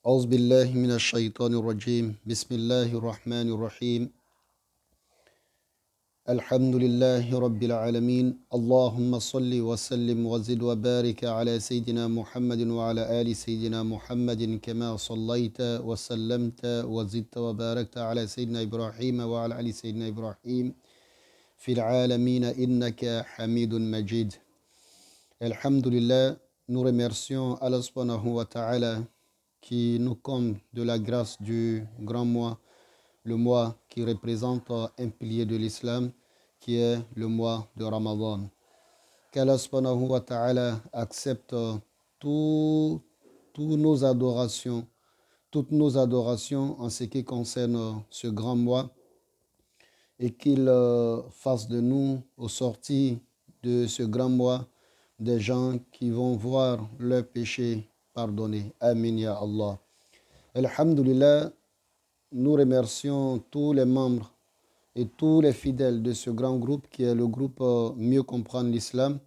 أعوذ بالله من الشيطان الرجيم بسم الله الرحمن الرحيم الحمد لله رب العالمين اللهم صل وسلم وزد وبارك على سيدنا محمد وعلى آل سيدنا محمد كما صليت وسلمت وزدت وباركت على سيدنا إبراهيم وعلى آل سيدنا إبراهيم في العالمين إنك حميد مجيد. Alhamdulillah, nous remercions Allah subhanahu wa ta'ala qui nous comble de la grâce du grand mois, le mois qui représente un pilier de l'islam, qui est le mois de Ramadan. Qu'Allah subhanahu wa ta'ala accepte tout- tous nos adorations, toutes nos adorations en ce qui concerne ce grand mois et qu'il fasse de nous, au sortir de ce grand mois, des gens qui vont voir leurs péchés pardonnés. Amin ya Allah. Alhamdulillah, nous remercions tous les membres et tous les fidèles de ce grand groupe qui est le groupe Mieux comprendre l'islam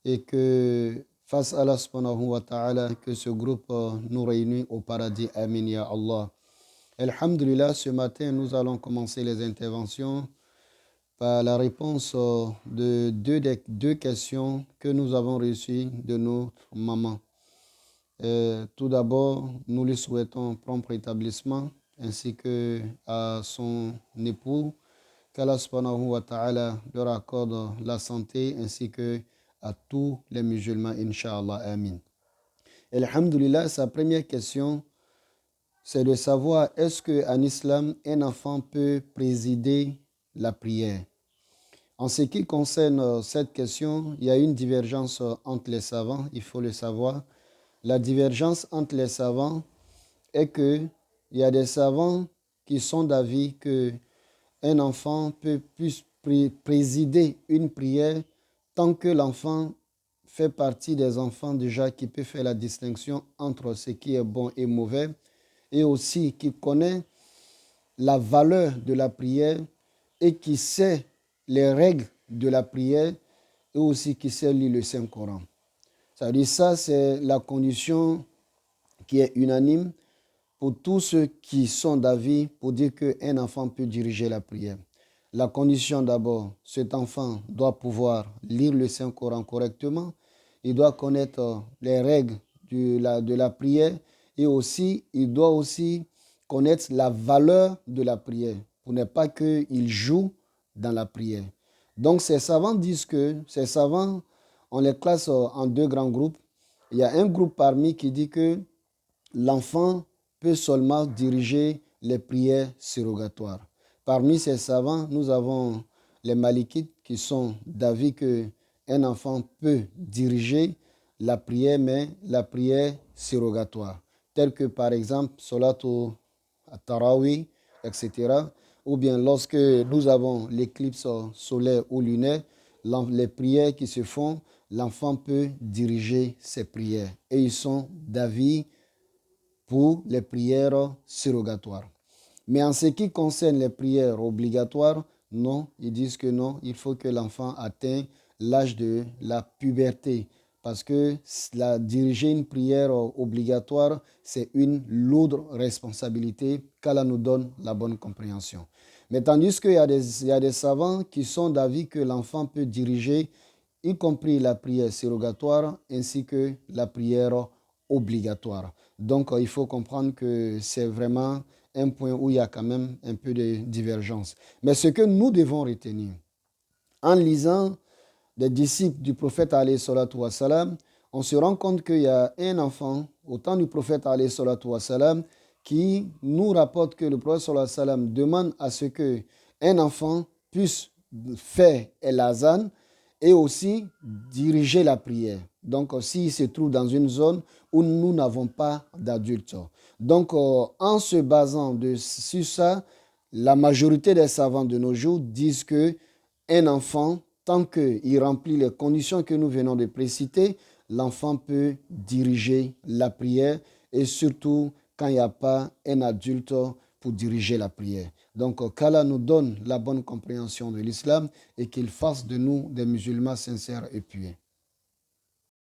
et que face à Allah subhanahu wa ta'ala que ce groupe nous réunit au paradis. Amin ya Allah. Alhamdulillah, ce matin nous allons commencer les interventions par la réponse de deux questions que nous avons reçues de notre maman. Tout d'abord, nous lui souhaitons prompt rétablissement ainsi que à son époux, qu'Allah subhanahu wa ta'ala leur accorde la santé ainsi que à tous les musulmans, Inch'Allah, Amin. Alhamdulillah, sa première question, c'est de savoir est-ce qu'en islam, un enfant peut présider la prière. En ce qui concerne cette question, il y a une divergence entre les savants, il faut le savoir. La divergence entre les savants est qu'il y a des savants qui sont d'avis qu'un enfant peut plus présider une prière tant que l'enfant fait partie des enfants déjà qui peut faire la distinction entre ce qui est bon et mauvais et aussi qui connaît la valeur de la prière et qui sait les règles de la prière et aussi qui sait lire le Saint-Coran. Ça veut dire ça, c'est la condition qui est unanime pour tous ceux qui sont d'avis pour dire qu'un enfant peut diriger la prière. La condition d'abord, cet enfant doit pouvoir lire le Saint-Coran correctement, il doit connaître les règles de la prière et aussi, il doit aussi connaître la valeur de la prière pour ne pas qu'il joue dans la prière. Donc ces savants disent que, ces savants, on les classe en deux grands groupes. Il y a un groupe parmi qui dit que l'enfant peut seulement diriger les prières surrogatoires. Parmi ces savants, nous avons les malikites qui sont d'avis qu'un enfant peut diriger la prière, mais la prière surrogatoire, telle que par exemple Salatul Tarawih, etc. Ou bien lorsque nous avons l'éclipse solaire ou lunaire, les prières qui se font, l'enfant peut diriger ses prières. Et ils sont d'avis pour les prières surrogatoires. Mais en ce qui concerne les prières obligatoires, non, ils disent que non, il faut que l'enfant atteigne l'âge de la puberté. Parce que diriger une prière obligatoire, c'est une lourde responsabilité qu'Allah nous donne la bonne compréhension. Mais tandis qu'il y a des savants qui sont d'avis que l'enfant peut diriger, y compris la prière surrogatoire ainsi que la prière obligatoire. Donc, il faut comprendre que c'est vraiment un point où il y a quand même un peu de divergence. Mais ce que nous devons retenir, en lisant des disciples du prophète alayhi salatu wassalam, on se rend compte qu'il y a un enfant au temps du prophète alayhi salatu wassalam qui nous rapporte que le prophète sallallahu alayhi wa sallam demande à ce qu'un enfant puisse faire el-azan et aussi diriger la prière. Donc, s'il se trouve dans une zone où nous n'avons pas d'adultes. Donc, en se basant sur ça, la majorité des savants de nos jours disent qu'un enfant, tant qu'il remplit les conditions que nous venons de préciter, l'enfant peut diriger la prière et surtout quand il n'y a pas un adulte pour diriger la prière. Donc, qu'Allah nous donne la bonne compréhension de l'islam et qu'il fasse de nous des musulmans sincères et pieux.